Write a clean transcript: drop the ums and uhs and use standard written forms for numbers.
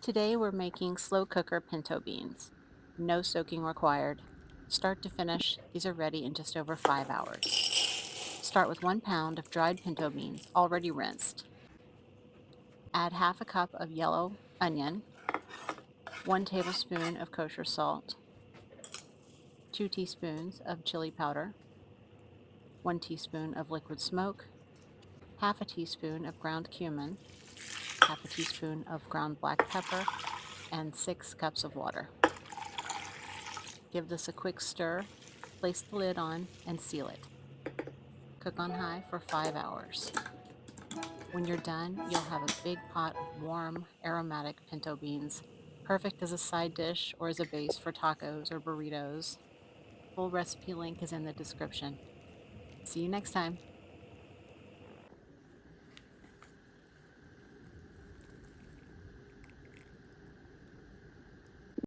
Today we're making slow cooker pinto beans. No soaking required. Start to finish, these are ready in just over 5 hours. Start with 1 pound of dried pinto beans, already rinsed. Add half a cup of yellow onion, 1 tablespoon of kosher salt, 2 teaspoons of chili powder, 1 teaspoon of liquid smoke, half a teaspoon of ground cumin, half a teaspoon of ground black pepper, and 6 cups of water. Give this a quick stir, place the lid on, and seal it. Cook on high for 5 hours. When you're done, you'll have a big pot of warm, aromatic pinto beans, perfect as a side dish or as a base for tacos or burritos. Full recipe link is in the description. See you next time.